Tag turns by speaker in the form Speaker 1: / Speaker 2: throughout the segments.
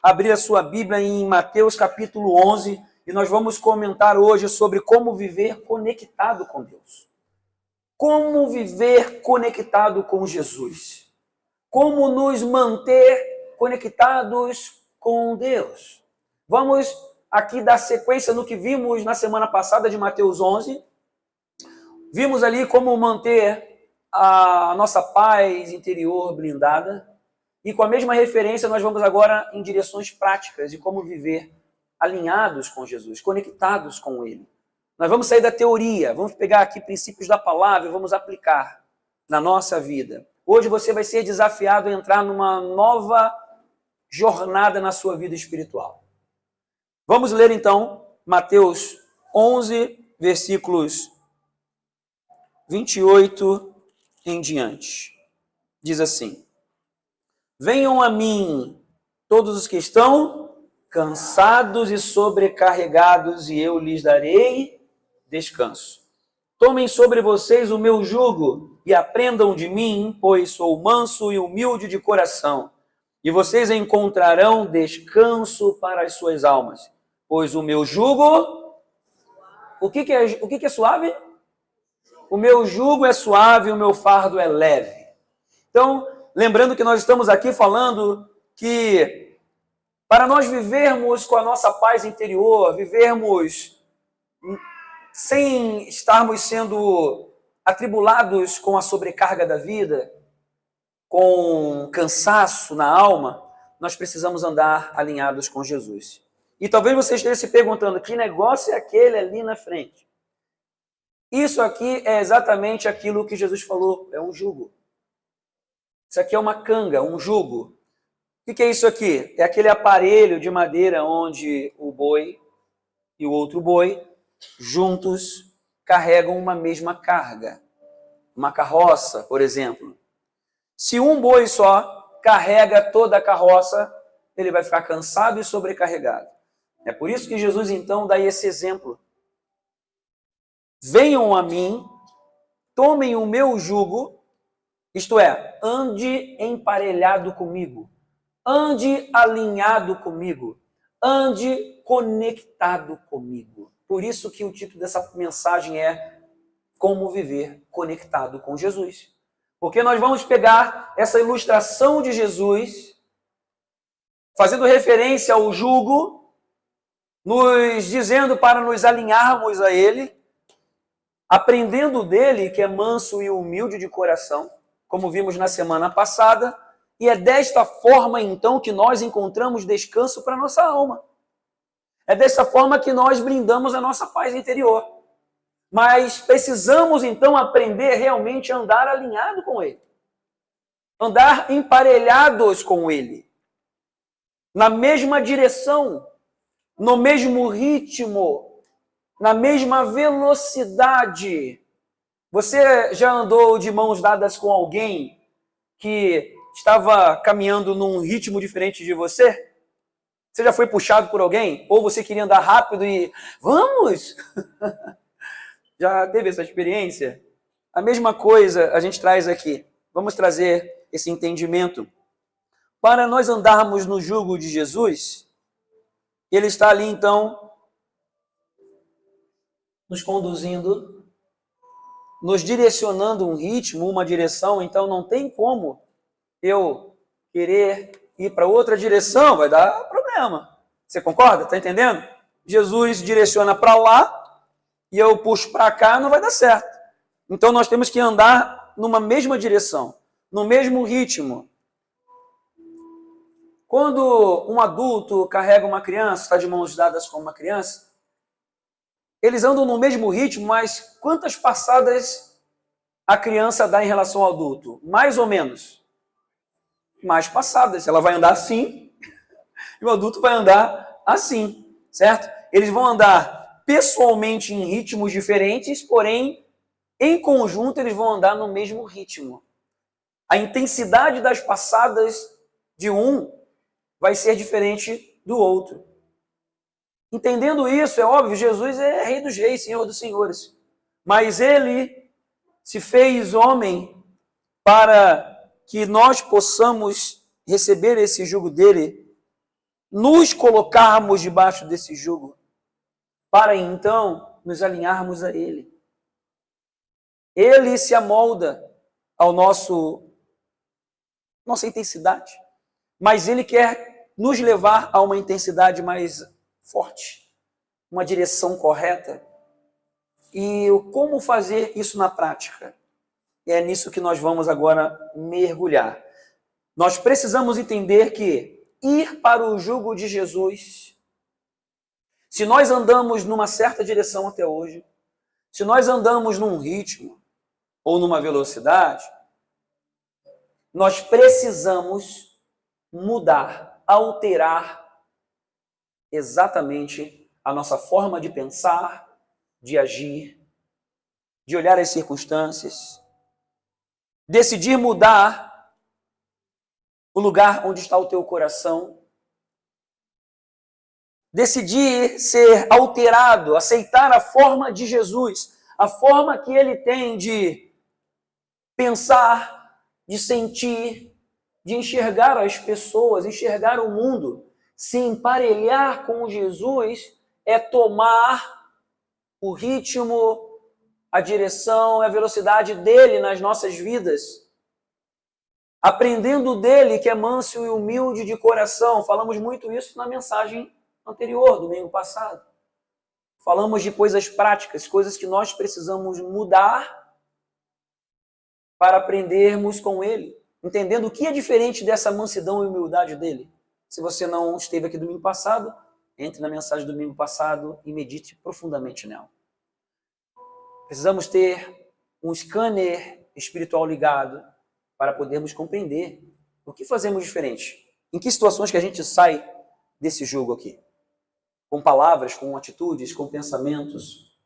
Speaker 1: abrir a sua Bíblia em Mateus capítulo 11 e nós vamos comentar hoje sobre como viver conectado com Deus. Como viver conectado com Jesus. Como nos manter conectados com Deus. Vamos aqui dar sequência no que vimos na semana passada de Mateus 11. Vimos ali como manter a nossa paz interior blindada. E com a mesma referência, nós vamos agora em direções práticas de como viver alinhados com Jesus, conectados com Ele. Nós vamos sair da teoria, vamos pegar aqui princípios da palavra e vamos aplicar na nossa vida. Hoje você vai ser desafiado a entrar numa nova jornada na sua vida espiritual. Vamos ler então Mateus 11, versículos 28 em diante. Diz assim: Venham a mim todos os que estão cansados e sobrecarregados, e eu lhes darei descanso. Tomem sobre vocês o meu jugo e aprendam de mim, pois sou manso e humilde de coração, e vocês encontrarão descanso para as suas almas. Pois o meu jugo... O que é suave? O meu jugo é suave, o meu fardo é leve. Então, lembrando que nós estamos aqui falando que para nós vivermos com a nossa paz interior, vivermos sem estarmos sendo atribulados com a sobrecarga da vida, com cansaço na alma, nós precisamos andar alinhados com Jesus. E talvez você esteja se perguntando, que negócio é aquele ali na frente? Isso aqui é exatamente aquilo que Jesus falou, é um jugo. Isso aqui é uma canga, um jugo. O que é isso aqui? É aquele aparelho de madeira onde o boi e o outro boi, juntos, carregam uma mesma carga. Uma carroça, por exemplo. Se um boi só carrega toda a carroça, ele vai ficar cansado e sobrecarregado. É por isso que Jesus, então, dá esse exemplo. Venham a mim, tomem o meu jugo, isto é, ande emparelhado comigo, ande alinhado comigo, ande conectado comigo. Por isso que o título dessa mensagem é Como Viver Conectado com Jesus. Porque nós vamos pegar essa ilustração de Jesus, fazendo referência ao jugo, nos dizendo para nos alinharmos a Ele, aprendendo dele, que é manso e humilde de coração, como vimos na semana passada, e é desta forma, então, que nós encontramos descanso para a nossa alma. É desta forma que nós brindamos a nossa paz interior. Mas precisamos, então, aprender realmente a andar alinhado com Ele. Andar emparelhados com Ele. Na mesma direção, no mesmo ritmo, na mesma velocidade. Você já andou de mãos dadas com alguém que estava caminhando num ritmo diferente de você? Você já foi puxado por alguém? Ou você queria andar rápido e... Vamos! Já teve essa experiência? A mesma coisa a gente traz aqui. Vamos trazer esse entendimento. Para nós andarmos no jugo de Jesus, Ele está ali, então, nos conduzindo, nos direcionando um ritmo, uma direção. Então não tem como eu querer ir para outra direção, vai dar problema. Você concorda? Está entendendo? Jesus direciona para lá e eu puxo para cá, não vai dar certo. Então nós temos que andar numa mesma direção, no mesmo ritmo. Quando um adulto carrega uma criança, está de mãos dadas com uma criança, eles andam no mesmo ritmo, mas quantas passadas a criança dá em relação ao adulto? Mais ou menos. Mais passadas. Ela vai andar assim e o adulto vai andar assim, certo? Eles vão andar pessoalmente em ritmos diferentes, porém, em conjunto, eles vão andar no mesmo ritmo. A intensidade das passadas de um vai ser diferente do outro. Entendendo isso, é óbvio, Jesus é Rei dos Reis, Senhor dos Senhores. Mas Ele se fez homem para que nós possamos receber esse jugo dele nos colocarmos debaixo desse jugo, para então nos alinharmos a Ele. Ele se amolda ao nossa intensidade, mas Ele quer nos levar a uma intensidade mais forte, uma direção correta. E como fazer isso na prática? É nisso que nós vamos agora mergulhar. Nós precisamos entender que ir para o jugo de Jesus, se nós andamos numa certa direção até hoje, se nós andamos num ritmo ou numa velocidade, nós precisamos mudar, alterar exatamente a nossa forma de pensar, de agir, de olhar as circunstâncias, decidir mudar o lugar onde está o teu coração, decidir ser alterado, aceitar a forma de Jesus, a forma que Ele tem de pensar, de sentir, de enxergar as pessoas, enxergar o mundo. Se emparelhar com Jesus é tomar o ritmo, a direção, a velocidade dele nas nossas vidas. Aprendendo dele, que é manso e humilde de coração. Falamos muito isso na mensagem anterior, domingo passado. Falamos de coisas práticas, coisas que nós precisamos mudar para aprendermos com ele. Entendendo o que é diferente dessa mansidão e humildade dele. Se você não esteve aqui domingo passado, entre na mensagem do domingo passado e medite profundamente nela. Precisamos ter um scanner espiritual ligado para podermos compreender o que fazemos diferente. Em que situações que a gente sai desse jogo aqui? Com palavras, com atitudes, com pensamentos.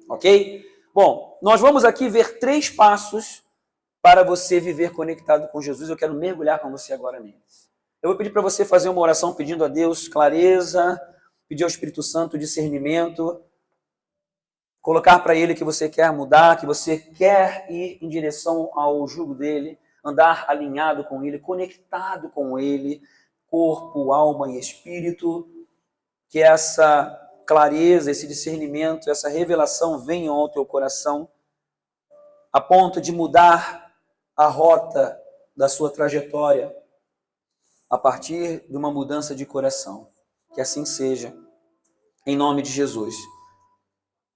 Speaker 1: Ok? Bom, nós vamos aqui ver 3 passos para você viver conectado com Jesus. Eu quero mergulhar com você agora neles. Eu vou pedir para você fazer uma oração pedindo a Deus clareza, pedir ao Espírito Santo discernimento, colocar para Ele que você quer mudar, que você quer ir em direção ao jugo dele, andar alinhado com Ele, conectado com Ele, corpo, alma e espírito, que essa clareza, esse discernimento, essa revelação venham ao teu coração, a ponto de mudar a rota da sua trajetória, a partir de uma mudança de coração. Que assim seja, em nome de Jesus.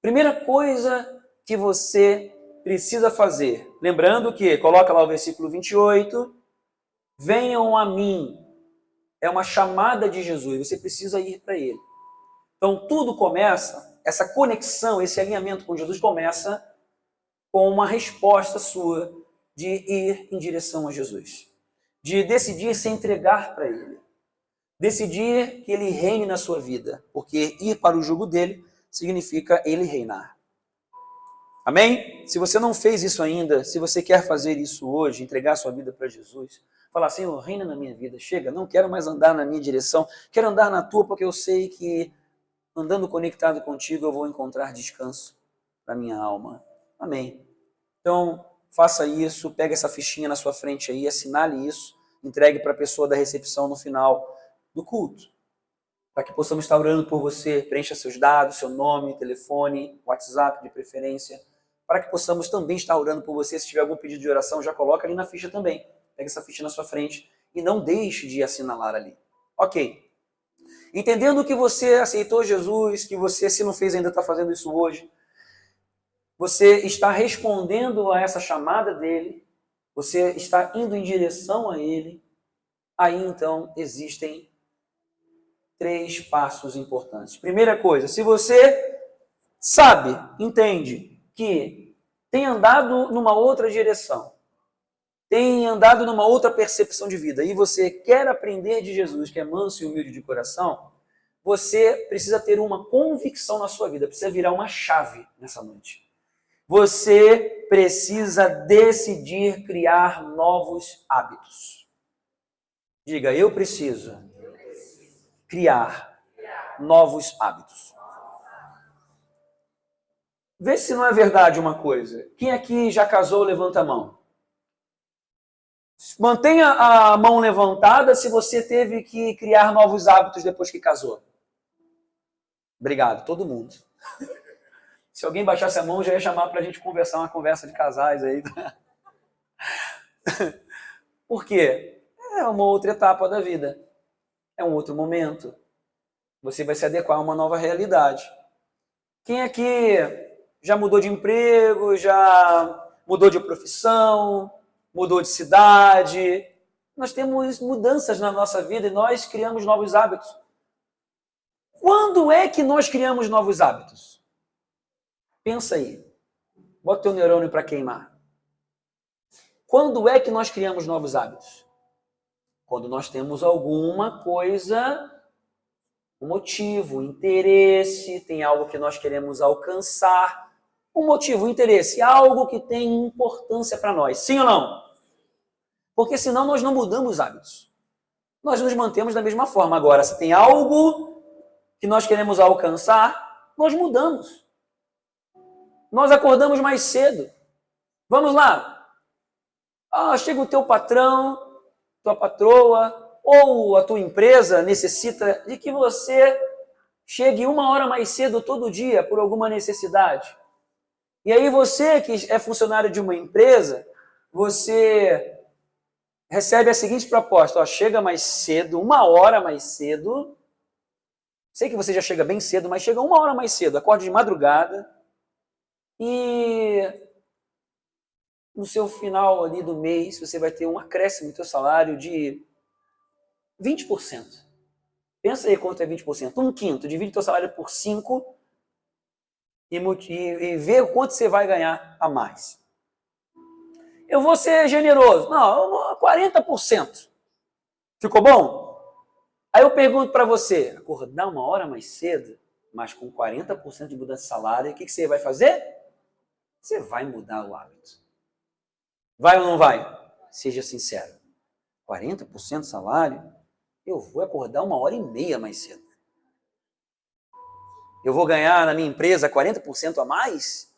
Speaker 1: Primeira coisa que você precisa fazer, lembrando que, coloca lá o versículo 28, venham a mim, é uma chamada de Jesus, você precisa ir para Ele. Então tudo começa, essa conexão, esse alinhamento com Jesus começa com uma resposta sua de ir em direção a Jesus, de decidir se entregar para Ele, decidir que Ele reine na sua vida, porque ir para o jugo dele significa Ele reinar. Amém? Se você não fez isso ainda, se você quer fazer isso hoje, entregar sua vida para Jesus, falar, Senhor, reina na minha vida, chega, não quero mais andar na minha direção, quero andar na tua, porque eu sei que andando conectado contigo eu vou encontrar descanso para minha alma. Amém? Então, faça isso, pegue essa fichinha na sua frente aí, assinale isso, entregue para a pessoa da recepção no final do culto, para que possamos estar orando por você. Preencha seus dados, seu nome, telefone, WhatsApp de preferência, para que possamos também estar orando por você. Se tiver algum pedido de oração, já coloca ali na ficha também. Pega essa ficha na sua frente e não deixe de assinalar ali. Ok. Entendendo que você aceitou Jesus, que você, se não fez ainda, está fazendo isso hoje, você está respondendo a essa chamada dele, você está indo em direção a ele, aí então existem 3 passos importantes. Primeira coisa, se você sabe, entende que tem andado numa outra direção, tem andado numa outra percepção de vida e você quer aprender de Jesus, que é manso e humilde de coração, você precisa ter uma convicção na sua vida, precisa virar uma chave nessa noite. Você precisa decidir criar novos hábitos. Diga, eu preciso criar novos hábitos. Vê se não é verdade uma coisa. Quem aqui já casou, levanta a mão. Mantenha a mão levantada se você teve que criar novos hábitos depois que casou. Obrigado, todo mundo. Se alguém baixasse a mão, já ia chamar para a gente conversar, uma conversa de casais aí. Por quê? É uma outra etapa da vida. É um outro momento. Você vai se adequar a uma nova realidade. Quem aqui já mudou de emprego, já mudou de profissão, mudou de cidade? Nós temos mudanças na nossa vida e nós criamos novos hábitos. Quando é que nós criamos novos hábitos? Pensa aí. Bota teu neurônio para queimar. Quando é que nós criamos novos hábitos? Quando nós temos alguma coisa, um motivo, um interesse, tem algo que nós queremos alcançar. Um motivo, um interesse, algo que tem importância para nós. Sim ou não? Porque senão nós não mudamos hábitos. Nós nos mantemos da mesma forma. Agora, se tem algo que nós queremos alcançar, nós mudamos. Nós acordamos mais cedo. Vamos lá. Chega o teu patrão, tua patroa, ou a tua empresa necessita de que você chegue 1 hora mais cedo todo dia por alguma necessidade. E aí você que é funcionário de uma empresa, você recebe a seguinte proposta, chega mais cedo, 1 hora mais cedo. Sei que você já chega bem cedo, mas chega 1 hora mais cedo, acorde de madrugada e no seu final ali do mês você vai ter um acréscimo no seu salário de 20%. Pensa aí quanto é 20%. 1/5. Divide o seu salário por 5 e vê o quanto você vai ganhar a mais. Eu vou ser generoso. Não, 40%. Ficou bom? Aí eu pergunto para você, acordar 1 hora mais cedo, mas com 40% de mudança de salário, o que você vai fazer? Você vai mudar o hábito. Vai ou não vai? Seja sincero. 40% de salário, eu vou acordar 1h30 mais cedo. Eu vou ganhar na minha empresa 40% a mais?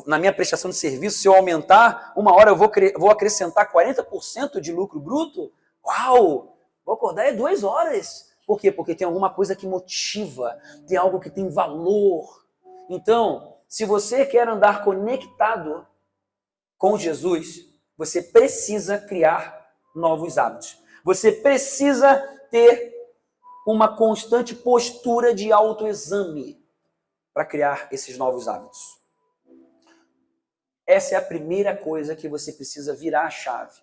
Speaker 1: Na minha prestação de serviço, se eu aumentar 1 hora, eu vou acrescentar 40% de lucro bruto? Uau! Vou acordar 2 horas. Por quê? Porque tem alguma coisa que motiva, tem algo que tem valor. Então, se você quer andar conectado com Jesus, você precisa criar novos hábitos. Você precisa ter uma constante postura de autoexame para criar esses novos hábitos. Essa é a primeira coisa que você precisa virar a chave.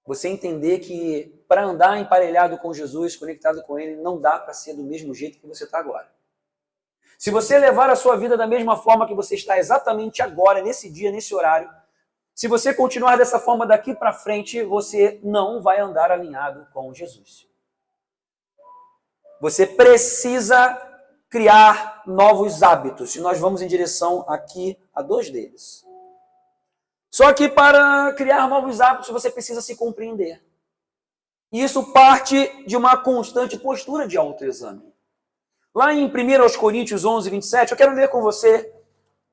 Speaker 1: Você entender que para andar emparelhado com Jesus, conectado com Ele, não dá para ser do mesmo jeito que você está agora. Se você levar a sua vida da mesma forma que você está exatamente agora, nesse dia, nesse horário, se você continuar dessa forma daqui para frente, você não vai andar alinhado com Jesus. Você precisa criar novos hábitos. E nós vamos em direção aqui a 2 deles. Só que para criar novos hábitos, você precisa se compreender. E isso parte de uma constante postura de autoexame. Lá em 1 Coríntios 11, 27, eu quero ler com você.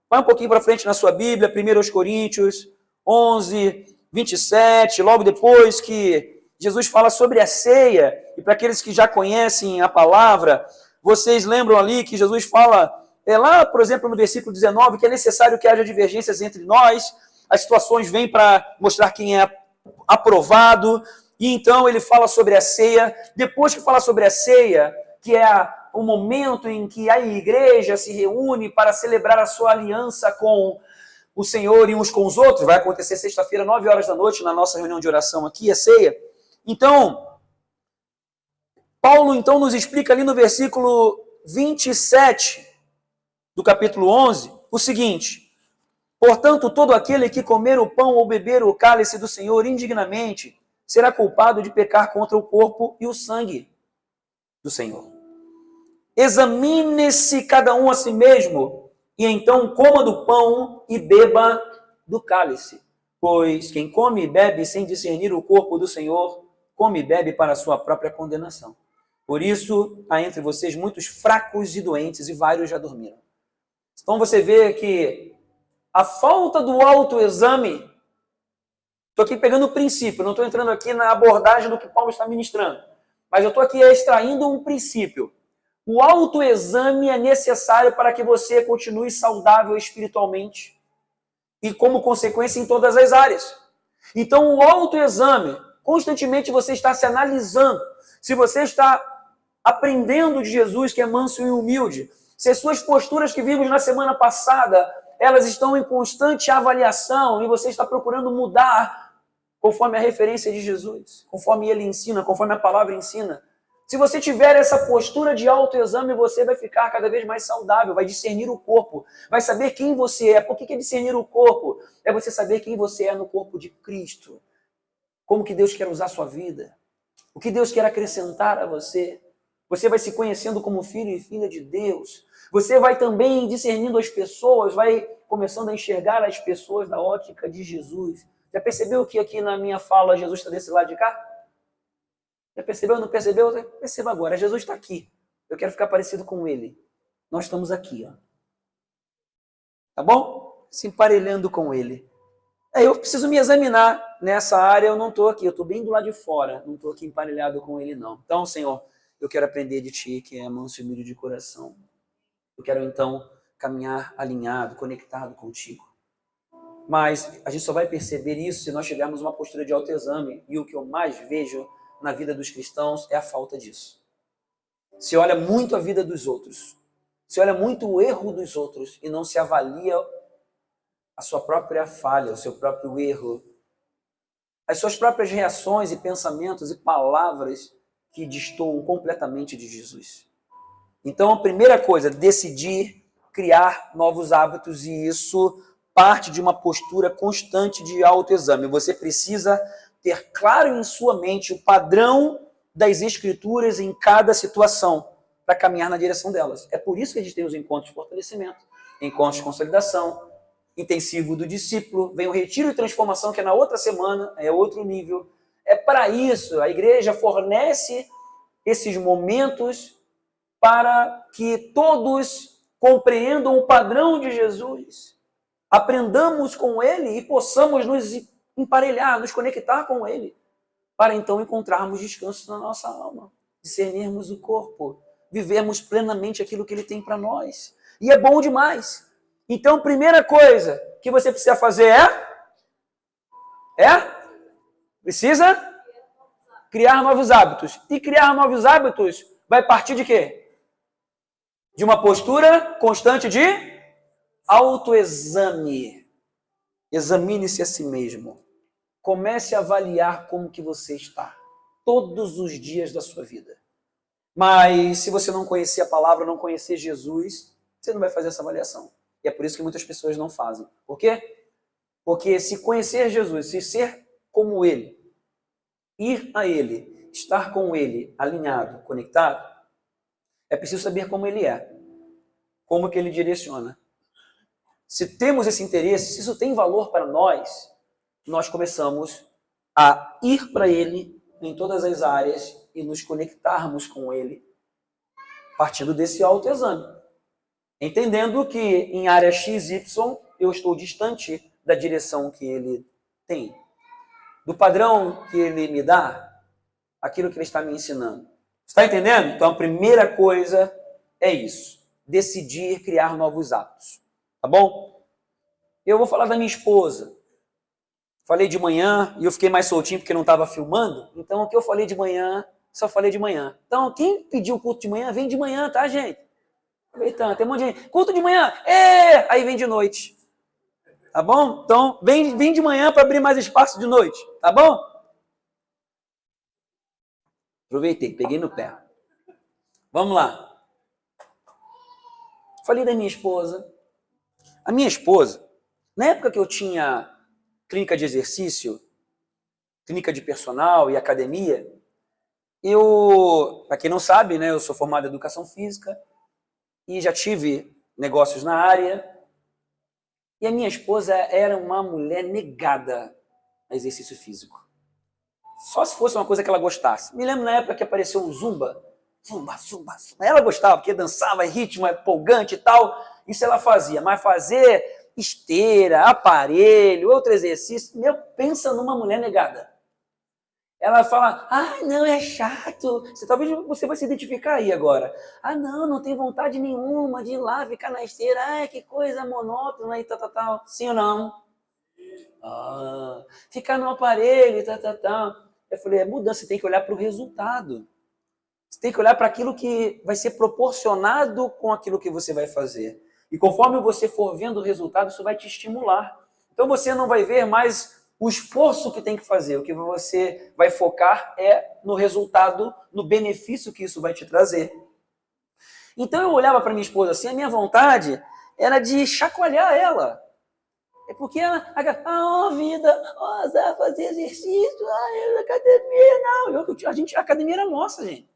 Speaker 1: Vai um pouquinho para frente na sua Bíblia, 1 Coríntios 11, 27, logo depois que Jesus fala sobre a ceia, e para aqueles que já conhecem a palavra, vocês lembram ali que Jesus fala, lá, por exemplo, no versículo 19, que é necessário que haja divergências entre nós, as situações vêm para mostrar quem é aprovado, e então ele fala sobre a ceia. Depois que fala sobre a ceia, que é o momento em que a igreja se reúne para celebrar a sua aliança com o Senhor e uns com os outros, vai acontecer sexta-feira, 9 horas da noite, na nossa reunião de oração aqui, a ceia. Então, Paulo então nos explica ali no versículo 27 do capítulo 11, o seguinte: portanto, todo aquele que comer o pão ou beber o cálice do Senhor indignamente será culpado de pecar contra o corpo e o sangue do Senhor. Examine-se cada um a si mesmo, e então coma do pão e beba do cálice. Pois quem come e bebe sem discernir o corpo do Senhor, come e bebe para a sua própria condenação. Por isso, há entre vocês muitos fracos e doentes, e vários já dormiram. Então você vê que a falta do autoexame Estou aqui pegando o princípio, não estou entrando aqui na abordagem do que Paulo está ministrando. Mas eu estou aqui extraindo um princípio. O autoexame é necessário para que você continue saudável espiritualmente e, como consequência, em todas as áreas. Então, o autoexame, constantemente você está se analisando. Se você está aprendendo de Jesus, que é manso e humilde, se as suas posturas que vimos na semana passada, elas estão em constante avaliação e você está procurando mudar conforme a referência de Jesus, conforme ele ensina, conforme a palavra ensina. Se você tiver essa postura de autoexame, você vai ficar cada vez mais saudável, vai discernir o corpo, vai saber quem você é. Por que é discernir o corpo? É você saber quem você é no corpo de Cristo. Como que Deus quer usar a sua vida. O que Deus quer acrescentar a você. Você vai se conhecendo como filho e filha de Deus. Você vai também discernindo as pessoas, vai começando a enxergar as pessoas da ótica de Jesus. Já percebeu que aqui na minha fala Jesus está desse lado de cá? Já percebeu? Não percebeu? Perceba agora. Jesus está aqui. Eu quero ficar parecido com ele. Nós estamos aqui, ó. Tá bom? Se emparelhando com ele. Eu preciso me examinar nessa área. Eu não estou aqui. Eu estou bem do lado de fora. Não estou aqui emparelhado com ele, não. Então, Senhor, eu quero aprender de Ti, que é manso e humilde de coração. Eu quero, então, caminhar alinhado, conectado contigo. Mas a gente só vai perceber isso se nós tivermos uma postura de autoexame. E o que eu mais vejo na vida dos cristãos é a falta disso. Se olha muito a vida dos outros. Se olha muito o erro dos outros e não se avalia a sua própria falha, o seu próprio erro. As suas próprias reações e pensamentos e palavras que destoam completamente de Jesus. Então, a primeira coisa, decidir criar novos hábitos, e isso parte de uma postura constante de autoexame. Você precisa ter claro em sua mente o padrão das Escrituras em cada situação para caminhar na direção delas. É por isso que a gente tem os encontros de fortalecimento, encontros de consolidação, intensivo do discípulo, vem o retiro de transformação, que é na outra semana, é outro nível. É para isso, a igreja fornece esses momentos para que todos compreendam o padrão de Jesus, aprendamos com ele e possamos nos emparelhar, nos conectar com ele, para então encontrarmos descanso na nossa alma, discernirmos o corpo, vivermos plenamente aquilo que ele tem para nós. E é bom demais. Então, primeira coisa que você precisa fazer precisa criar novos hábitos. E criar novos hábitos vai partir de quê? De uma postura constante de autoexame. Examine-se a si mesmo. Comece a avaliar como que você está todos os dias da sua vida. Mas se você não conhecer a palavra, não conhecer Jesus, você não vai fazer essa avaliação. E é por isso que muitas pessoas não fazem. Por quê? Porque se conhecer Jesus, se ser como ele, ir a ele, estar com ele, alinhado, conectado, é preciso saber como ele é, como que ele direciona. Se temos esse interesse, se isso tem valor para nós, nós começamos a ir para ele em todas as áreas e nos conectarmos com ele, partindo desse autoexame. Entendendo que em área XY eu estou distante da direção que ele tem, do padrão que ele me dá, aquilo que ele está me ensinando. Está entendendo? Então a primeira coisa é isso, decidir criar novos hábitos. Tá bom? Eu vou falar da minha esposa. Falei de manhã e eu fiquei mais soltinho porque não estava filmando, então o que eu falei de manhã, só falei de manhã. Então quem pediu o culto de manhã, vem de manhã, tá, gente? Aproveitando, tem um monte de gente. Culto de manhã, aí vem de noite. Tá bom? Então, vem de manhã para abrir mais espaço de noite. Tá bom? Aproveitei, peguei no pé. Vamos lá. Falei da minha esposa. A minha esposa, na época que eu tinha clínica de exercício, clínica de personal e academia, para quem não sabe, né, eu sou formado em educação física, e já tive negócios na área. E a minha esposa era uma mulher negada a exercício físico. Só se fosse uma coisa que ela gostasse. Me lembro na época que apareceu o Zumba. Zumba. Ela gostava, porque dançava, ritmo empolgante e tal. Isso ela fazia. Mas fazer esteira, aparelho, outro exercício. Meu, pensa numa mulher negada. Ela fala, não, é chato. Talvez você vai se identificar aí agora. Não tem vontade nenhuma de ir lá, ficar na esteira. Que coisa monótona e tal. Sim ou não? Ficar no aparelho e tal. Eu falei, é mudança, você tem que olhar para o resultado. Você tem que olhar para aquilo que vai ser proporcionado com aquilo que você vai fazer. E conforme você for vendo o resultado, isso vai te estimular. Então você não vai ver mais o esforço que tem que fazer. O que você vai focar é no resultado, no benefício que isso vai te trazer. Então eu olhava para minha esposa assim, a minha vontade era de chacoalhar ela. É porque ela, vida, fazer exercício, academia, não. A academia era nossa, gente.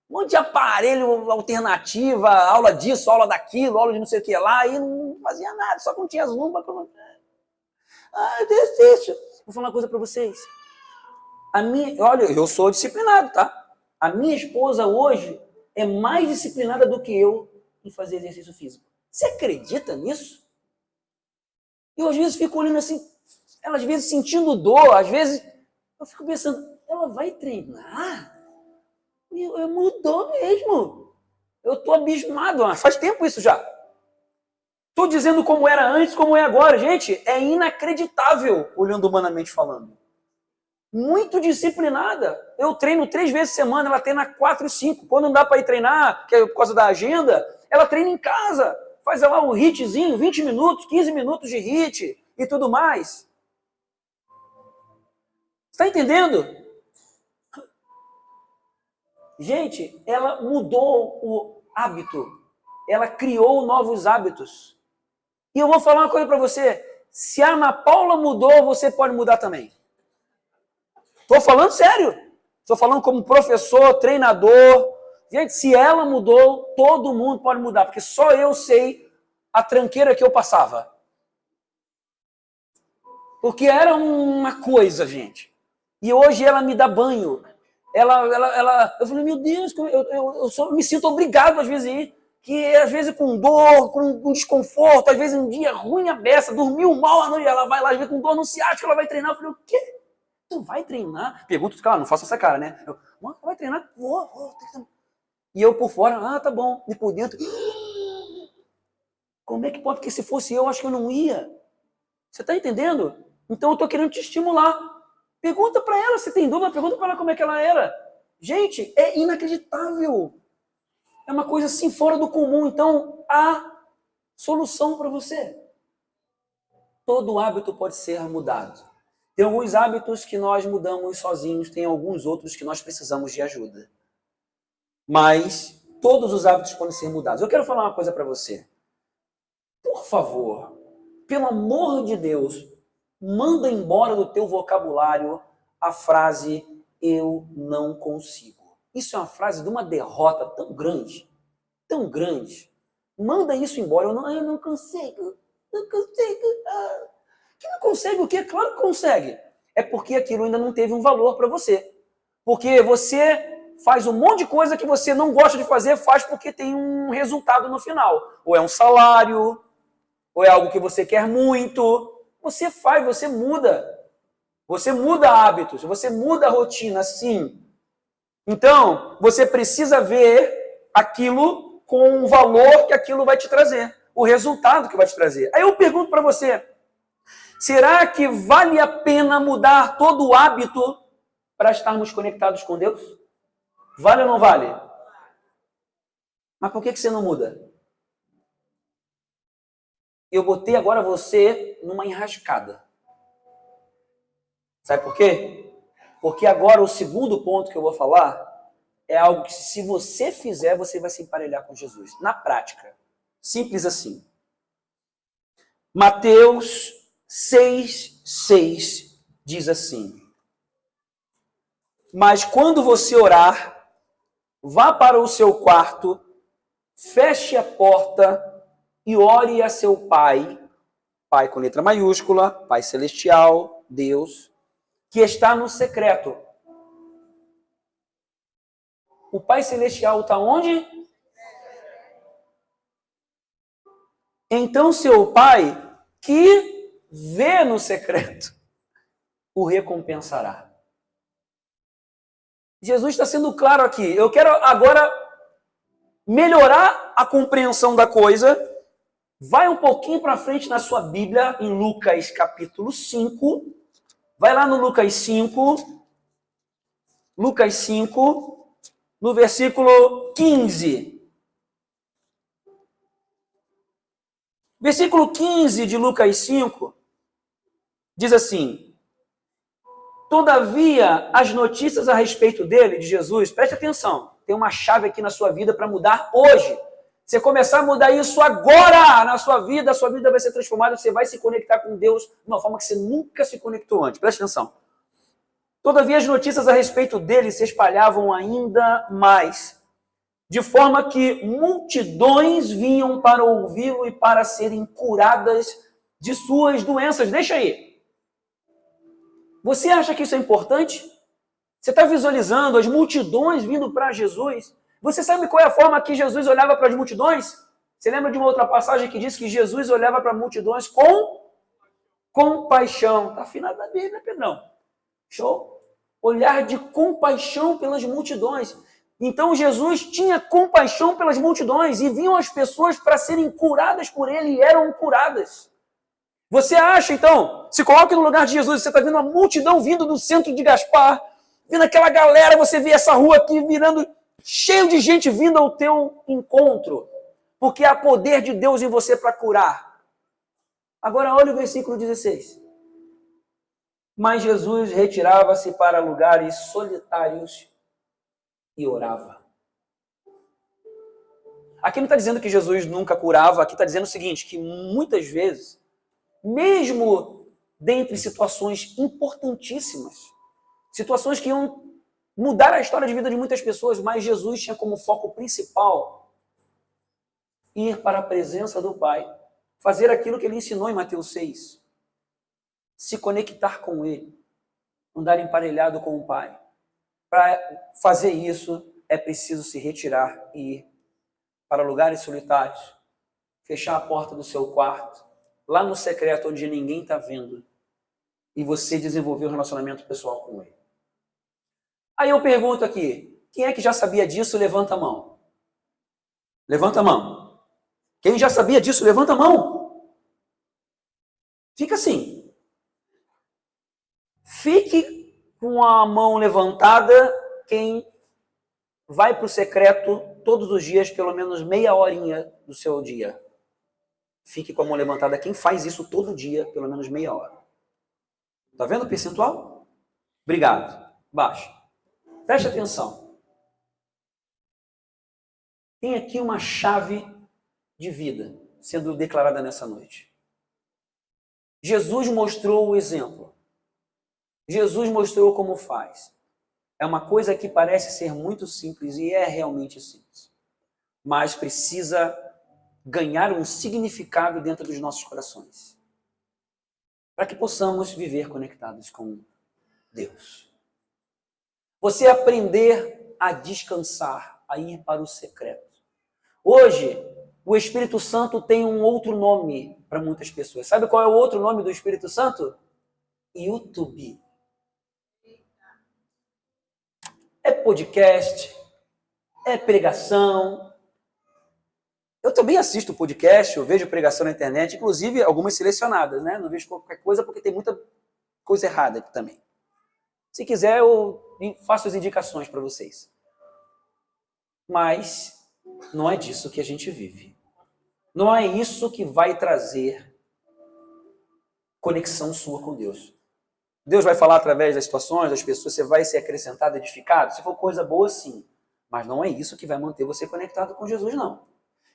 Speaker 1: Um monte de aparelho alternativa, aula disso, aula daquilo, aula de não sei o que lá, e não fazia nada, só quando tinha zumba. Exercício. Vou falar uma coisa para vocês. Olha, eu sou disciplinado, tá? A minha esposa hoje é mais disciplinada do que eu em fazer exercício físico. Você acredita nisso? Eu às vezes fico olhando assim, ela às vezes sentindo dor, às vezes eu fico pensando, ela vai treinar? Mudou mesmo. Eu tô abismado, faz tempo isso já. Tô dizendo como era antes, como é agora. Gente, é inacreditável, olhando humanamente falando. Muito disciplinada. Eu treino 3 vezes por semana, ela treina 4, 5. Quando não dá para ir treinar, que é por causa da agenda, ela treina em casa. Faz lá um hitzinho, 20 minutos, 15 minutos de hit e tudo mais. Está entendendo? Gente, ela mudou o hábito. Ela criou novos hábitos. E eu vou falar uma coisa para você. Se a Ana Paula mudou, você pode mudar também. Estou falando sério. Estou falando como professor, treinador. Gente, se ela mudou, todo mundo pode mudar. Porque só eu sei a tranqueira que eu passava. Porque era uma coisa, gente. E hoje ela me dá banho. Eu falei, meu Deus, eu me sinto obrigado às vezes a ir, que às vezes com dor, com desconforto, às vezes um dia ruim a beça, dormiu mal à noite, ela vai lá, às vezes com dor, não se acha que ela vai treinar. Eu falei, o quê? Tu vai treinar? Pergunta os caras, não faça essa cara, né? Vai treinar? Vou. E eu por fora, tá bom. E por dentro, como é que pode? Porque se fosse eu, acho que eu não ia. Você tá entendendo? Então eu tô querendo te estimular. Pergunta para ela se tem dúvida, pergunta para ela como é que ela era. Gente, é inacreditável. É uma coisa assim fora do comum. Então, há solução para você. Todo hábito pode ser mudado. Tem alguns hábitos que nós mudamos sozinhos, tem alguns outros que nós precisamos de ajuda. Mas todos os hábitos podem ser mudados. Eu quero falar uma coisa para você. Por favor, pelo amor de Deus, manda embora do teu vocabulário a frase eu não consigo. Isso é uma frase de uma derrota tão grande, tão grande. Manda isso embora. Eu não consigo. Não consigo. Que não consegue o quê? Claro que consegue. É porque aquilo ainda não teve um valor para você. Porque você faz um monte de coisa que você não gosta de fazer, faz porque tem um resultado no final. Ou é um salário, ou é algo que você quer muito. Você faz, você muda. Você muda hábitos, você muda a rotina, sim. Então, você precisa ver aquilo com o valor que aquilo vai te trazer, o resultado que vai te trazer. Aí eu pergunto para você, será que vale a pena mudar todo o hábito para estarmos conectados com Deus? Vale ou não vale? Mas por que você não muda? Eu botei agora você numa enrascada. Sabe por quê? Porque agora o segundo ponto que eu vou falar é algo que se você fizer, você vai se emparelhar com Jesus. Na prática. Simples assim. Mateus 6,6 diz assim: mas quando você orar, vá para o seu quarto, feche a porta e ore a seu Pai, Pai com letra maiúscula, Pai celestial, Deus, que está no secreto. O Pai celestial está onde? Então seu Pai que vê no secreto o recompensará. Jesus está sendo claro aqui. Eu quero agora melhorar a compreensão da coisa. Vai um pouquinho para frente na sua Bíblia, em Lucas capítulo 5. Vai lá no Lucas 5. Lucas 5, no versículo 15. Versículo 15 de Lucas 5 diz assim: todavia, as notícias a respeito dele, de Jesus, preste atenção, tem uma chave aqui na sua vida para mudar hoje. Você começar a mudar isso agora na sua vida, a sua vida vai ser transformada, você vai se conectar com Deus de uma forma que você nunca se conectou antes. Preste atenção. Todavia, as notícias a respeito dele se espalhavam ainda mais, de forma que multidões vinham para ouvi-lo e para serem curadas de suas doenças. Deixa aí. Você acha que isso é importante? Você está visualizando as multidões vindo para Jesus? Você sabe qual é a forma que Jesus olhava para as multidões? Você lembra de uma outra passagem que diz que Jesus olhava para multidões com compaixão? Está afinado na Bíblia, Pedrão. Show? Olhar de compaixão pelas multidões. Então Jesus tinha compaixão pelas multidões e vinham as pessoas para serem curadas por ele e eram curadas. Você acha, então, se coloque no lugar de Jesus, você está vendo uma multidão vindo do centro de Gaspar, vendo aquela galera, você vê essa rua aqui virando, cheio de gente vindo ao teu encontro, porque há poder de Deus em você para curar. Agora olha o versículo 16. Mas Jesus retirava-se para lugares solitários e orava. Aqui não está dizendo que Jesus nunca curava, aqui está dizendo o seguinte, que muitas vezes, mesmo dentre situações importantíssimas, situações que iam mudar a história de vida de muitas pessoas, mas Jesus tinha como foco principal ir para a presença do Pai, fazer aquilo que ele ensinou em Mateus 6, se conectar com ele, andar emparelhado com o Pai. Para fazer isso, é preciso se retirar e ir para lugares solitários, fechar a porta do seu quarto, lá no secreto onde ninguém está vendo, e você desenvolver um relacionamento pessoal com ele. Aí eu pergunto aqui, quem é que já sabia disso? Levanta a mão. Levanta a mão. Quem já sabia disso? Levanta a mão. Fica assim. Fique com a mão levantada quem vai para o secreto todos os dias, pelo menos meia horinha do seu dia. Fique com a mão levantada quem faz isso todo dia, pelo menos meia hora. Tá vendo o percentual? Obrigado. Baixa. Preste atenção. Tem aqui uma chave de vida sendo declarada nessa noite. Jesus mostrou o exemplo. Jesus mostrou como faz. É uma coisa que parece ser muito simples e é realmente simples. Mas precisa ganhar um significado dentro dos nossos corações. Para que possamos viver conectados com Deus. Você aprender a descansar, a ir para o secreto. Hoje, o Espírito Santo tem um outro nome para muitas pessoas. Sabe qual é o outro nome do Espírito Santo? YouTube. É podcast, é pregação. Eu também assisto podcast, eu vejo pregação na internet, inclusive algumas selecionadas, né? Não vejo qualquer coisa porque tem muita coisa errada aqui também. Se quiser, eu faço as indicações para vocês. Mas não é disso que a gente vive. Não é isso que vai trazer conexão sua com Deus. Deus vai falar através das situações, das pessoas, você vai ser acrescentado, edificado. Se for coisa boa, sim. Mas não é isso que vai manter você conectado com Jesus, não.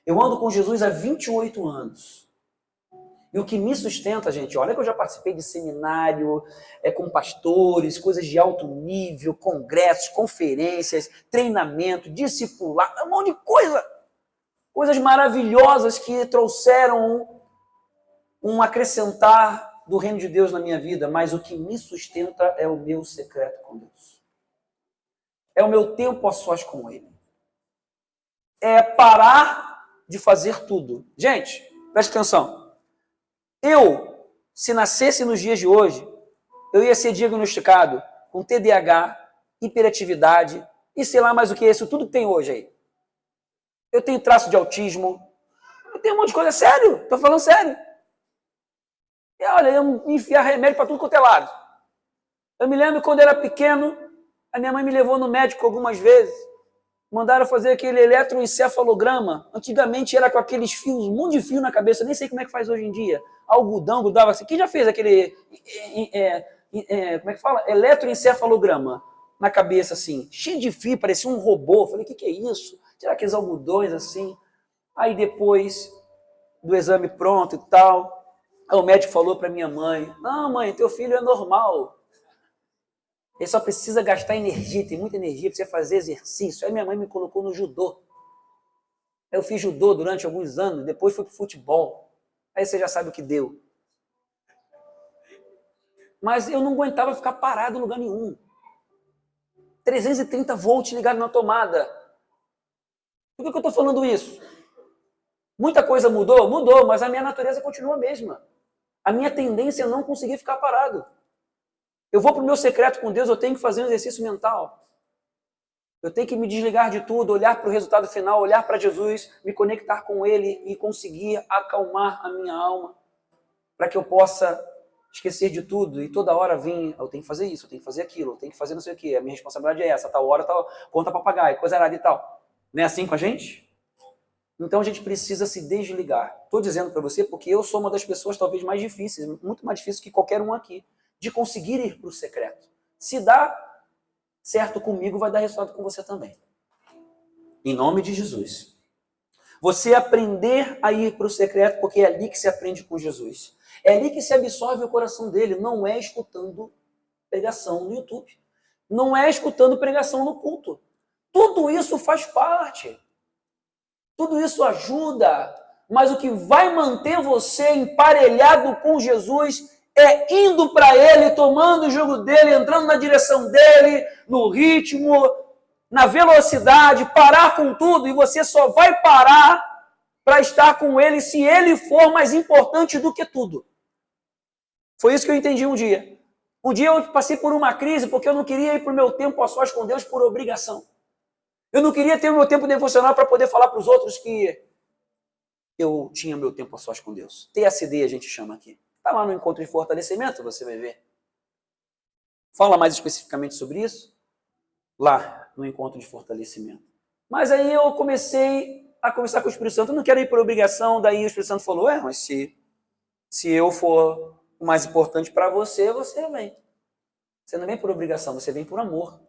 Speaker 1: Eu ando com Jesus há 28 anos. E o que me sustenta, gente, olha que eu já participei de seminário, com pastores, coisas de alto nível, congressos, conferências, treinamento, discipulado, um monte de coisa. Coisas maravilhosas que trouxeram um acrescentar do reino de Deus na minha vida, mas o que me sustenta é o meu secreto com Deus. É o meu tempo a sós com Ele. É parar de fazer tudo. Gente, preste atenção. Se nascesse nos dias de hoje, eu ia ser diagnosticado com TDAH, hiperatividade e sei lá mais o que é isso, tudo que tem hoje aí. Eu tenho traço de autismo, eu tenho um monte de coisa, sério, tô falando sério. E olha, eu me enfiar remédio para tudo quanto é lado. Eu me lembro quando eu era pequeno, a minha mãe me levou no médico algumas vezes, mandaram fazer aquele eletroencefalograma. Antigamente era com aqueles fios, um monte de fio na cabeça, eu nem sei como é que faz hoje em dia. Algodão, grudava assim. Quem já fez aquele, como é que fala? Eletroencefalograma na cabeça assim, cheio de fio, parecia um robô. Eu falei, o que é isso? Tirar aqueles algodões assim. Aí depois do exame pronto e tal, o médico falou para minha mãe, não mãe, teu filho é normal. Ele só precisa gastar energia, tem muita energia, precisa fazer exercício. Aí minha mãe me colocou no judô. Eu fiz judô durante alguns anos, depois fui pro futebol. Aí você já sabe o que deu. Mas eu não aguentava ficar parado em lugar nenhum. 330 volts ligado na tomada. Por que eu estou falando isso? Muita coisa mudou? Mudou, mas a minha natureza continua a mesma. A minha tendência é não conseguir ficar parado. Eu vou para o meu secreto com Deus, eu tenho que fazer um exercício mental. Eu tenho que me desligar de tudo, olhar para o resultado final, olhar para Jesus, me conectar com Ele e conseguir acalmar a minha alma para que eu possa esquecer de tudo e toda hora vir, eu tenho que fazer isso, eu tenho que fazer aquilo, eu tenho que fazer não sei o quê, a minha responsabilidade é essa, tal hora, tal, conta para pagar, coisa errada e tal. Não é assim com a gente? Então a gente precisa se desligar. Estou dizendo para você porque eu sou uma das pessoas talvez mais difíceis, muito mais difícil que qualquer um aqui, de conseguir ir para o secreto. Se dá certo comigo, vai dar resultado com você também. Em nome de Jesus. Você aprender a ir para o secreto, porque é ali que se aprende com Jesus. É ali que se absorve o coração dele, não é escutando pregação no YouTube. Não é escutando pregação no culto. Tudo isso faz parte. Tudo isso ajuda. Mas o que vai manter você emparelhado com Jesus é indo para Ele, tomando o jugo dele, entrando na direção dele, no ritmo, na velocidade, parar com tudo. E você só vai parar para estar com Ele se Ele for mais importante do que tudo. Foi isso que eu entendi um dia. Um dia eu passei por uma crise porque eu não queria ir para o meu tempo a sós com Deus por obrigação. Eu não queria ter o meu tempo devocional para poder falar para os outros que eu tinha meu tempo a sós com Deus. TSD a gente chama aqui. Está lá no encontro de fortalecimento, você vai ver. Fala mais especificamente sobre isso lá no encontro de fortalecimento. Mas aí eu comecei a conversar com o Espírito Santo. Eu não quero ir por obrigação. Daí o Espírito Santo falou, mas se eu for o mais importante para você, você vem. Você não vem por obrigação, você vem por amor.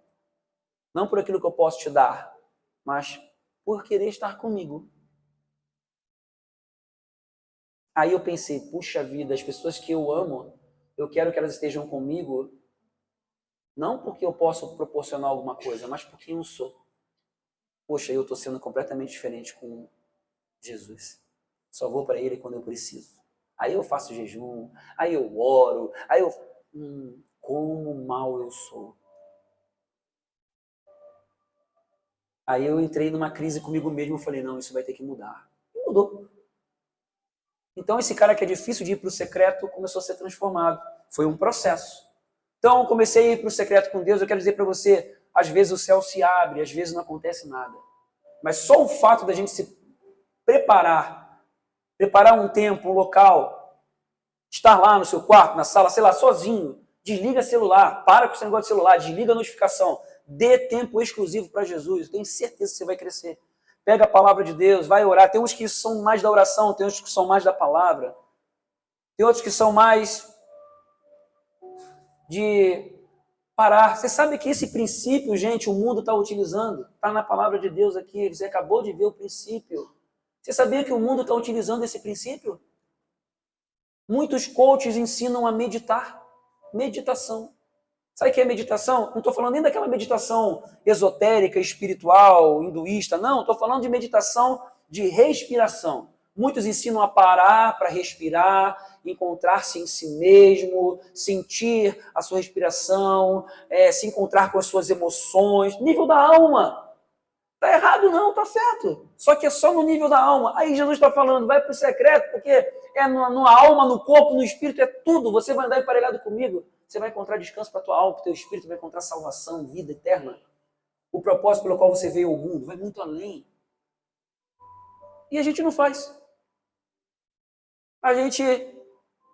Speaker 1: Não por aquilo que eu posso te dar, mas por querer estar comigo. Aí eu pensei, puxa vida, as pessoas que eu amo, eu quero que elas estejam comigo, não porque eu posso proporcionar alguma coisa, mas por quem eu sou. Poxa, eu estou sendo completamente diferente com Jesus. Só vou para Ele quando eu preciso. Aí eu faço jejum, aí eu oro, aí eu... como mal eu sou. Aí eu entrei numa crise comigo mesmo e falei, não, isso vai ter que mudar. E mudou. Então esse cara que é difícil de ir para o secreto começou a ser transformado. Foi um processo. Então eu comecei a ir para o secreto com Deus. Eu quero dizer para você, às vezes o céu se abre, às vezes não acontece nada. Mas só o fato da gente se preparar um tempo, um local, estar lá no seu quarto, na sala, sei lá, sozinho, desliga celular, para com esse negócio de celular, desliga a notificação, dê tempo exclusivo para Jesus. Eu tenho certeza que você vai crescer. Pega a palavra de Deus, vai orar. Tem uns que são mais da oração, tem uns que são mais da palavra. Tem outros que são mais de parar. Você sabe que esse princípio, gente, o mundo está utilizando. Está na palavra de Deus aqui. Você acabou de ver o princípio. Você sabia que o mundo está utilizando esse princípio? Muitos coaches ensinam a meditar. Meditação. Sabe o que é meditação? Não estou falando nem daquela meditação esotérica, espiritual, hinduísta. Não, estou falando de meditação de respiração. Muitos ensinam a parar para respirar, encontrar-se em si mesmo, sentir a sua respiração, se encontrar com as suas emoções, nível da alma. Tá errado não, tá certo. Só que é só no nível da alma. Aí Jesus está falando, vai para o secreto, porque é na alma, no corpo, no espírito, é tudo. Você vai andar emparelhado comigo. Você vai encontrar descanso para a tua alma, para o teu espírito, vai encontrar salvação, vida eterna. O propósito pelo qual você veio ao mundo vai muito além. E a gente não faz. A gente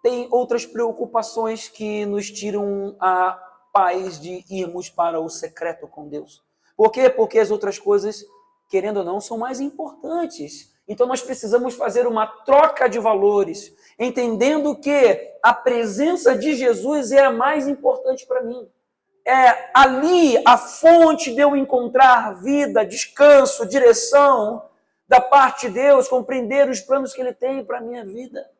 Speaker 1: tem outras preocupações que nos tiram a paz de irmos para o secreto com Deus. Por quê? Porque as outras coisas, querendo ou não, são mais importantes. Então nós precisamos fazer uma troca de valores, entendendo que a presença de Jesus é a mais importante para mim. É ali a fonte de eu encontrar vida, descanso, direção da parte de Deus, compreender os planos que Ele tem para a minha vida.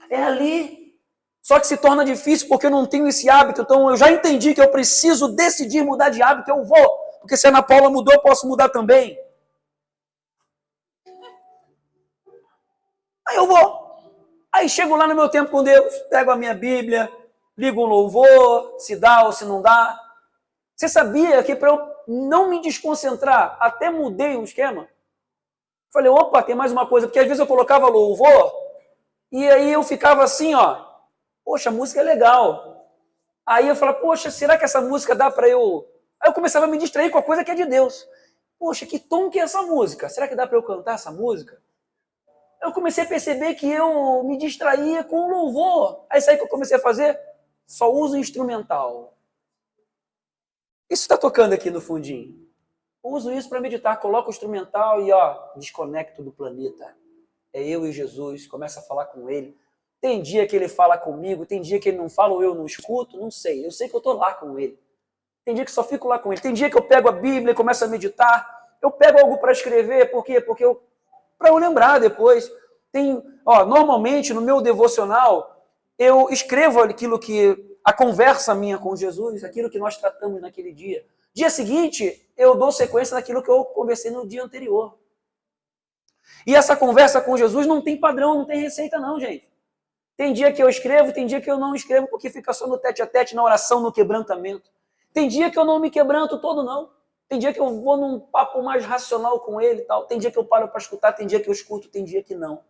Speaker 1: É ali. Só que se torna difícil porque eu não tenho esse hábito. Então eu já entendi que eu preciso decidir mudar de hábito, eu vou. Porque se a Ana Paula mudou, eu posso mudar também. Aí eu vou. Aí chego lá no meu tempo com Deus, pego a minha Bíblia, ligo um louvor, se dá ou se não dá. Você sabia que para eu não me desconcentrar, até mudei o esquema? Falei, opa, tem mais uma coisa, porque às vezes eu colocava louvor e aí eu ficava assim, ó, poxa, a música é legal. Aí eu falava, poxa, será que essa música dá para eu... Aí eu começava a me distrair com a coisa que é de Deus. Poxa, que tom que é essa música? Será que dá para eu cantar essa música? Eu comecei a perceber que eu me distraía com o louvor. Aí sabe o que eu comecei a fazer? Só uso instrumental. Isso está tocando aqui no fundinho. Uso isso para meditar, coloco o instrumental e desconecto do planeta. É eu e Jesus, começo a falar com ele. Tem dia que ele fala comigo, tem dia que ele não fala ou eu não escuto, não sei. Eu sei que eu estou lá com ele. Tem dia que só fico lá com ele. Tem dia que eu pego a Bíblia e começo a meditar. Eu pego algo para escrever, por quê? Porque para eu lembrar depois. Normalmente no meu devocional eu escrevo aquilo que a conversa minha com Jesus, aquilo que nós tratamos naquele dia. Dia seguinte, eu dou sequência naquilo que eu conversei no dia anterior. E essa conversa com Jesus não tem padrão, não tem receita não, gente. Tem dia que eu escrevo, tem dia que eu não escrevo, porque fica só no tete-a-tete, na oração, no quebrantamento. Tem dia que eu não me quebranto todo, não. Tem dia que eu vou num papo mais racional com ele e tal. Tem dia que eu paro para escutar, tem dia que eu escuto, tem dia que não.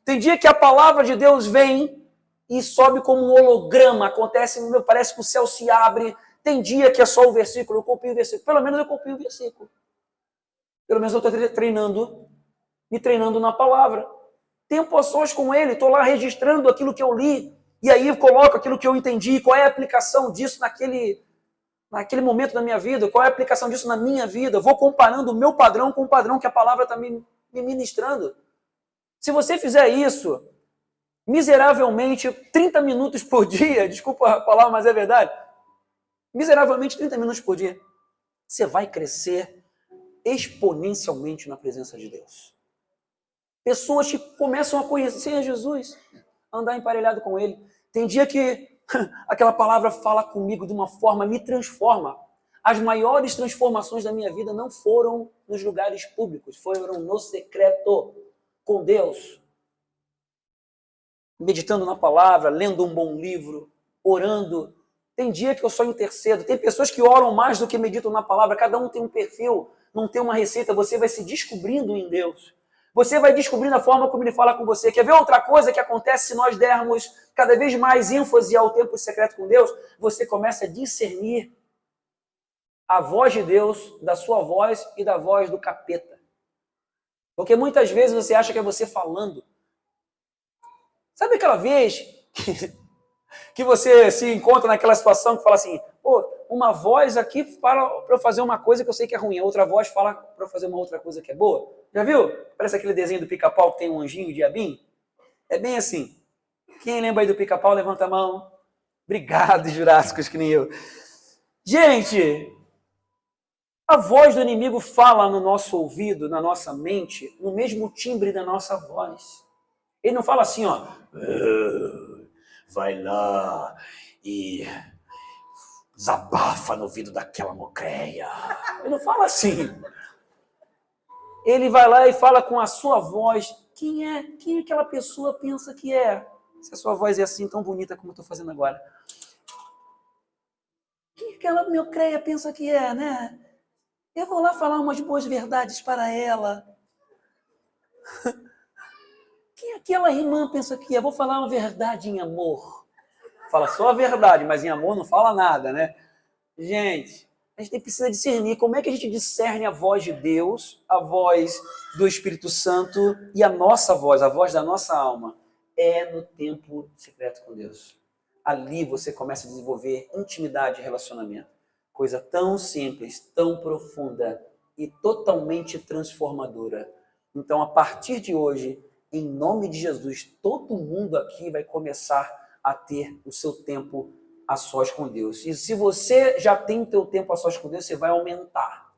Speaker 1: Tem dia que a palavra de Deus vem e sobe como um holograma, acontece, parece que o céu se abre. Tem dia que é só o versículo, eu copio o versículo. Pelo menos eu copio o versículo. Pelo menos eu estou me treinando na palavra. Tenho porções com ele, estou lá registrando aquilo que eu li, e aí eu coloco aquilo que eu entendi, qual é a aplicação disso naquele momento da minha vida, qual é a aplicação disso na minha vida. Eu vou comparando o meu padrão com o padrão que a palavra está me ministrando. Se você fizer isso, miseravelmente, 30 minutos por dia, desculpa a palavra, mas é verdade, miseravelmente 30 minutos por dia, você vai crescer exponencialmente na presença de Deus. Pessoas que começam a conhecer Jesus, a andar emparelhado com Ele. Tem dia que aquela palavra fala comigo de uma forma, me transforma. As maiores transformações da minha vida não foram nos lugares públicos, foram no secreto, com Deus. Meditando na palavra, lendo um bom livro, orando. Tem dia que eu só intercedo. Tem pessoas que oram mais do que meditam na palavra. Cada um tem um perfil, não tem uma receita. Você vai se descobrindo em Deus. Você vai descobrindo a forma como Ele fala com você. Quer ver outra coisa que acontece se nós dermos cada vez mais ênfase ao tempo secreto com Deus? Você começa a discernir a voz de Deus da sua voz e da voz do capeta. Porque muitas vezes você acha que é você falando. Sabe aquela vez que você se encontra naquela situação que fala assim, uma voz aqui fala para eu fazer uma coisa que eu sei que é ruim, a outra voz fala para eu fazer uma outra coisa que é boa? Já viu? Parece aquele desenho do Pica-Pau que tem um anjinho, um diabinho. É bem assim. Quem lembra aí do Pica-Pau, levanta a mão. Obrigado, Jurássicos, que nem eu. Gente, a voz do inimigo fala no nosso ouvido, na nossa mente, no mesmo timbre da nossa voz. Ele não fala assim, vai lá e desabafa no ouvido daquela mocreia. Ele não fala assim. Ele vai lá e fala com a sua voz. Quem aquela pessoa pensa que é? Se a sua voz é assim, tão bonita como eu estou fazendo agora. Quem aquela mocreia pensa que é, né? Eu vou lá falar umas boas verdades para ela. Quem aquela irmã pensa que eu vou falar uma verdade em amor? Fala só a verdade, mas em amor não fala nada, né? Gente, a gente precisa discernir como é que a gente discerne a voz de Deus, a voz do Espírito Santo e a nossa voz, a voz da nossa alma. É no tempo secreto com Deus. Ali você começa a desenvolver intimidade e relacionamento. Coisa tão simples, tão profunda e totalmente transformadora. Então, a partir de hoje, em nome de Jesus, todo mundo aqui vai começar a ter o seu tempo a sós com Deus. E se você já tem o teu tempo a sós com Deus, você vai aumentar.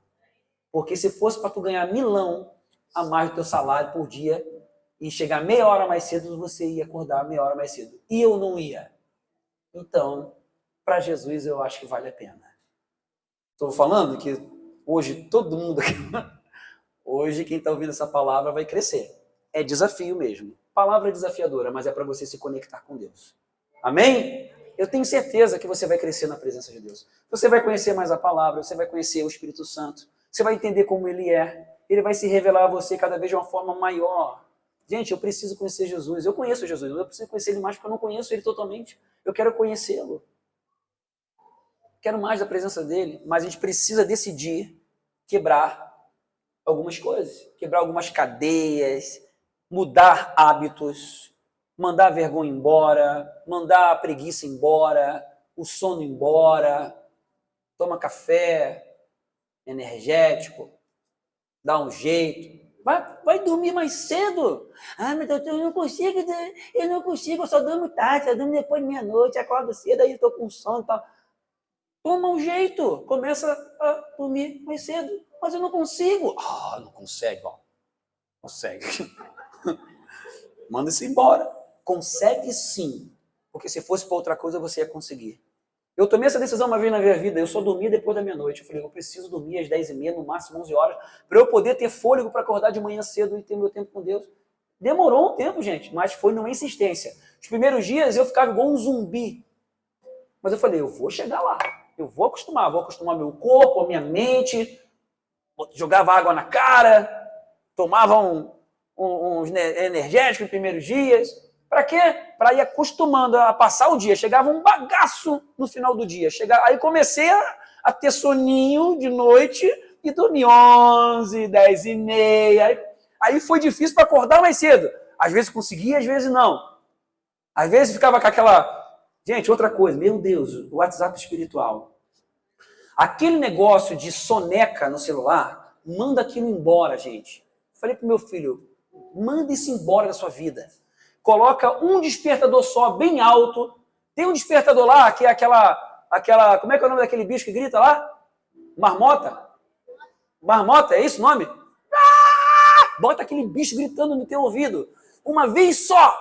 Speaker 1: Porque se fosse para tu ganhar milão a mais do teu salário por dia e chegar meia hora mais cedo, você ia acordar meia hora mais cedo. E eu não ia. Então, para Jesus, eu acho que vale a pena. Estou falando que hoje todo mundo aqui, hoje quem está ouvindo essa palavra vai crescer. É desafio mesmo. Palavra desafiadora, mas é para você se conectar com Deus. Amém? Eu tenho certeza que você vai crescer na presença de Deus. Você vai conhecer mais a palavra, você vai conhecer o Espírito Santo, você vai entender como ele é, ele vai se revelar a você cada vez de uma forma maior. Gente, eu preciso conhecer Jesus. Eu conheço Jesus, eu preciso conhecer ele mais porque eu não conheço ele totalmente. Eu quero conhecê-lo. Quero mais da presença dele, mas a gente precisa decidir quebrar algumas coisas, quebrar algumas cadeias, mudar hábitos, mandar a vergonha embora, mandar a preguiça embora, o sono embora, toma café energético, dá um jeito, vai dormir mais cedo. Ah, mas doutor, eu não consigo, eu só durmo tarde, só durmo depois de meia-noite, acordo cedo, aí eu tô com sono e tal. Toma um jeito, começa a dormir mais cedo, mas eu não consigo. Ah, não consegue, ó. Consegue. Manda isso embora. Consegue sim, porque se fosse para outra coisa você ia conseguir. Eu tomei essa decisão uma vez na minha vida, eu só dormia depois da meia-noite. Eu falei, eu preciso dormir às 10h30, no máximo 11 horas, para eu poder ter fôlego para acordar de manhã cedo e ter meu tempo com Deus. Demorou um tempo, gente, mas foi numa insistência. Os primeiros dias eu ficava igual um zumbi. Mas eu falei, eu vou chegar lá, eu vou acostumar meu corpo, a minha mente, jogava água na cara, tomava uns energéticos nos primeiros dias. Para quê? Para ir acostumando a passar o dia. Chegava um bagaço no final do dia. Aí comecei a ter soninho de noite e dormi 11, 10h30. Aí foi difícil para acordar mais cedo. Às vezes conseguia, às vezes não. Às vezes ficava com aquela... Gente, outra coisa. Meu Deus, o WhatsApp espiritual. Aquele negócio de soneca no celular, manda aquilo embora, gente. Falei pro meu filho, manda isso embora da sua vida. Coloca um despertador só, bem alto. Tem um despertador lá, que é aquela... Como é que é o nome daquele bicho que grita lá? Marmota? Marmota, é isso o nome? Ah! Bota aquele bicho gritando no teu ouvido. Uma vez só.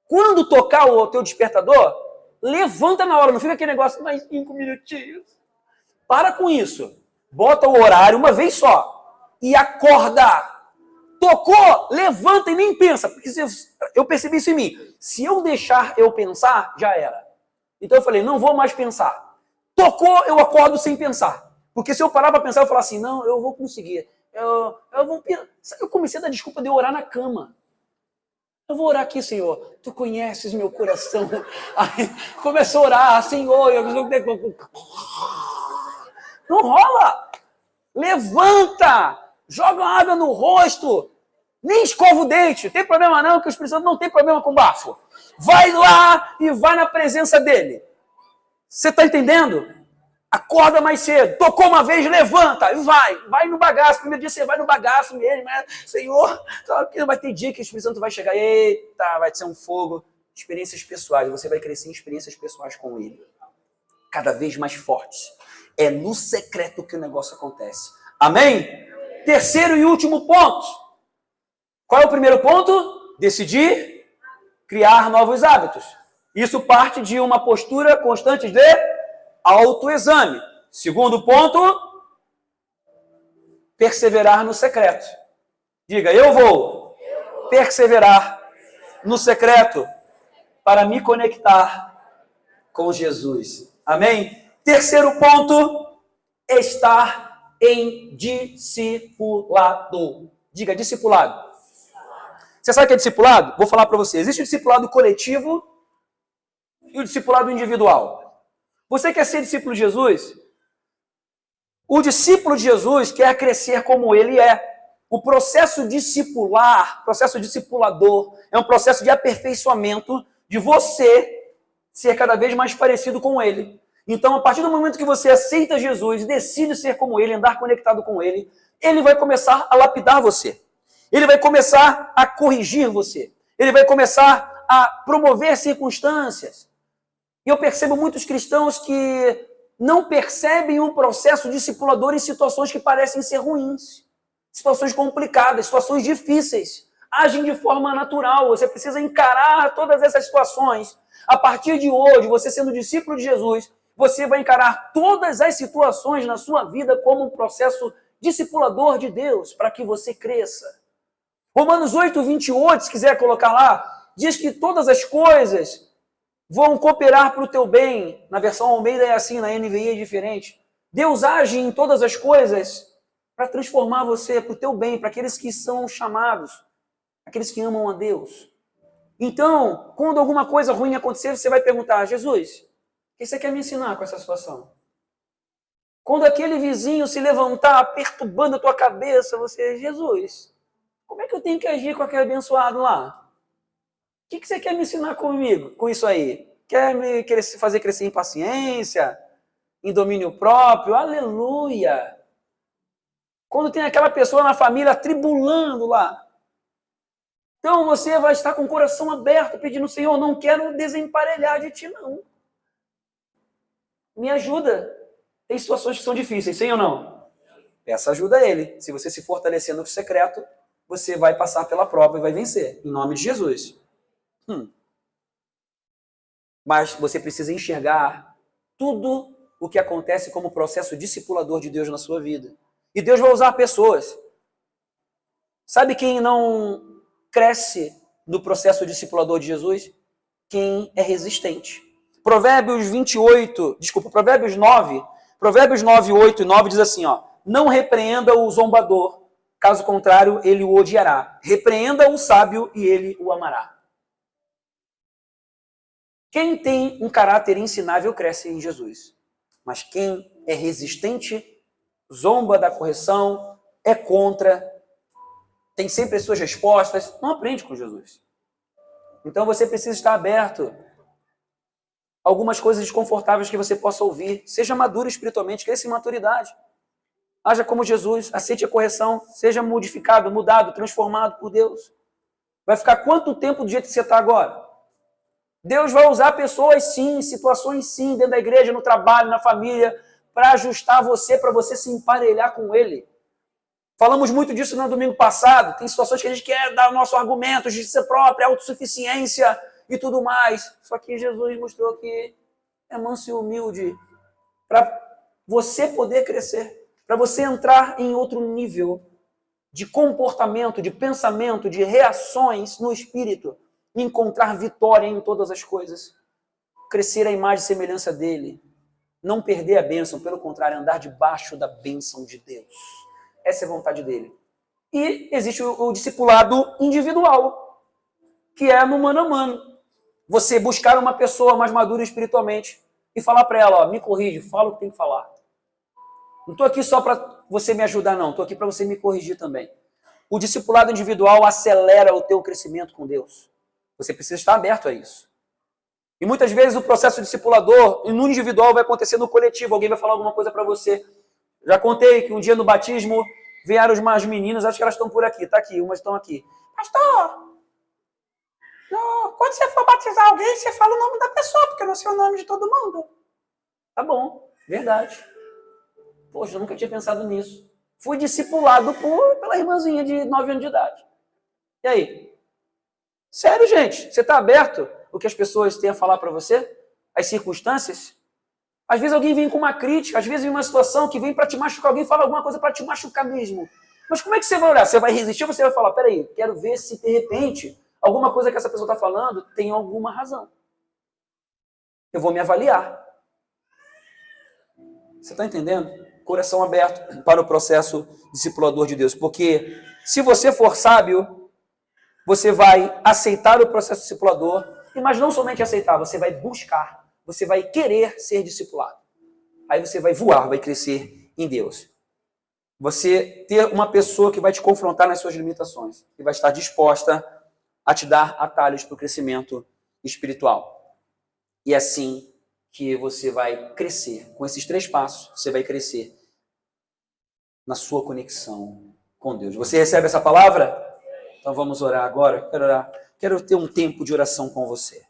Speaker 1: Quando tocar o teu despertador, levanta na hora. Não fica aquele negócio, mais 5 minutinhos. Para com isso. Bota o horário uma vez só. E acorda. Tocou, levanta e nem pensa. Porque eu percebi isso em mim. Se eu deixar eu pensar, já era. Então eu falei, não vou mais pensar. Tocou, eu acordo sem pensar. Porque se eu parar para pensar, eu falar assim, não, eu vou conseguir. Eu comecei a dar desculpa de eu orar na cama. Eu vou orar aqui, Senhor. Tu conheces meu coração. Aí começou a orar, Senhor. Não rola. Levanta. Joga água no rosto. Nem escova o dente. Tem problema não, que os Espírito Santo não tem problema com bafo. Vai lá e vai na presença dele. Você está entendendo? Acorda mais cedo. Tocou uma vez, levanta e vai. Vai no bagaço. Primeiro dia você vai no bagaço mesmo. Né? Senhor, vai ter dia que o Espírito Santo vai chegar. Eita, vai ser um fogo. Experiências pessoais. Você vai crescer em experiências pessoais com ele. Cada vez mais fortes. É no secreto que o negócio acontece. Amém? Terceiro e último ponto. Qual é o primeiro ponto? Decidir criar novos hábitos. Isso parte de uma postura constante de autoexame. Segundo ponto, perseverar no secreto. Diga, eu vou perseverar no secreto para me conectar com Jesus. Amém? Terceiro ponto, estar em discipulado. Diga, discipulado. Você sabe o que é discipulado? Vou falar para você. Existe o discipulado coletivo e o discipulado individual. Você quer ser discípulo de Jesus? O discípulo de Jesus quer crescer como ele é. O processo discipular, processo discipulador, é um processo de aperfeiçoamento de você ser cada vez mais parecido com ele. Então, a partir do momento que você aceita Jesus, decide ser como ele, andar conectado com ele, ele vai começar a lapidar você. Ele vai começar a corrigir você. Ele vai começar a promover circunstâncias. E eu percebo muitos cristãos que não percebem um processo discipulador em situações que parecem ser ruins. Situações complicadas, situações difíceis. Agem de forma natural. Você precisa encarar todas essas situações. A partir de hoje, você sendo discípulo de Jesus, você vai encarar todas as situações na sua vida como um processo discipulador de Deus, para que você cresça. Romanos 8, 28, se quiser colocar lá, diz que todas as coisas vão cooperar para o teu bem. Na versão Almeida é assim, na NVI é diferente. Deus age em todas as coisas para transformar você para o teu bem, para aqueles que são chamados, aqueles que amam a Deus. Então, quando alguma coisa ruim acontecer, você vai perguntar, Jesus, o que você quer me ensinar com essa situação? Quando aquele vizinho se levantar, perturbando a tua cabeça, você, Jesus, como é que eu tenho que agir com aquele abençoado lá? O que você quer me ensinar comigo, com isso aí? Quer me fazer crescer em paciência, em domínio próprio? Aleluia! Quando tem aquela pessoa na família atribulando lá, então você vai estar com o coração aberto, pedindo, Senhor, não quero desemparelhar de ti, não. Me ajuda. Tem situações que são difíceis, sim ou não? Peça ajuda a Ele. Se você se fortalecer no secreto, você vai passar pela prova e vai vencer, em nome de Jesus. Mas você precisa enxergar tudo o que acontece como processo discipulador de Deus na sua vida. E Deus vai usar pessoas. Sabe quem não cresce no processo discipulador de Jesus? Quem é resistente. Provérbios 9, 8 e 9 diz assim, ó, não repreenda o zombador, caso contrário, ele o odiará. Repreenda o sábio e ele o amará. Quem tem um caráter ensinável cresce em Jesus. Mas quem é resistente, zomba da correção, é contra, tem sempre as suas respostas, não aprende com Jesus. Então você precisa estar aberto a algumas coisas desconfortáveis que você possa ouvir. Seja maduro espiritualmente, cresça em maturidade. Haja como Jesus, aceite a correção, seja modificado, mudado, transformado por Deus. Vai ficar quanto tempo do jeito que você está agora? Deus vai usar pessoas sim, situações sim, dentro da igreja, no trabalho, na família, para ajustar você, para você se emparelhar com Ele. Falamos muito disso no domingo passado. Tem situações que a gente quer dar o nosso argumento, justiça própria, autossuficiência e tudo mais. Só que Jesus mostrou que é manso e humilde para você poder crescer, para você entrar em outro nível de comportamento, de pensamento, de reações no espírito, e encontrar vitória em todas as coisas, crescer a imagem e semelhança dele, não perder a bênção, pelo contrário, andar debaixo da bênção de Deus. Essa é a vontade dele. E existe o discipulado individual, que é no mano a mano. Você buscar uma pessoa mais madura espiritualmente e falar para ela, ó, me corrige, fala o que tem que falar. Não estou aqui só para você me ajudar, não. Estou aqui para você me corrigir também. O discipulado individual acelera o teu crescimento com Deus. Você precisa estar aberto a isso. E muitas vezes o processo discipulador, no individual, vai acontecer no coletivo. Alguém vai falar alguma coisa para você. Já contei que um dia no batismo vieram umas meninas, acho que elas estão por aqui. Tá aqui, umas estão aqui. Pastor, quando você for batizar alguém, você fala o nome da pessoa, porque eu não sei o nome de todo mundo. Tá bom, verdade. Poxa, eu nunca tinha pensado nisso. Fui discipulado pela irmãzinha de 9 anos de idade. E aí? Sério, gente? Você está aberto o que as pessoas têm a falar para você? As circunstâncias? Às vezes alguém vem com uma crítica, às vezes vem uma situação que vem para te machucar, alguém fala alguma coisa para te machucar mesmo. Mas como é que você vai olhar? Você vai resistir ou você vai falar, peraí, quero ver se de repente alguma coisa que essa pessoa está falando tem alguma razão. Eu vou me avaliar. Você está entendendo? coração aberto para o processo discipulador de Deus. Porque se você for sábio, você vai aceitar o processo discipulador, mas não somente aceitar, você vai buscar, você vai querer ser discipulado. Aí você vai voar, vai crescer em Deus. Você ter uma pessoa que vai te confrontar nas suas limitações e vai estar disposta a te dar atalhos para o crescimento espiritual. E é assim que você vai crescer. Com esses 3 passos, você vai crescer na sua conexão com Deus. Você recebe essa palavra? Então vamos orar agora. Quero ter um tempo de oração com você.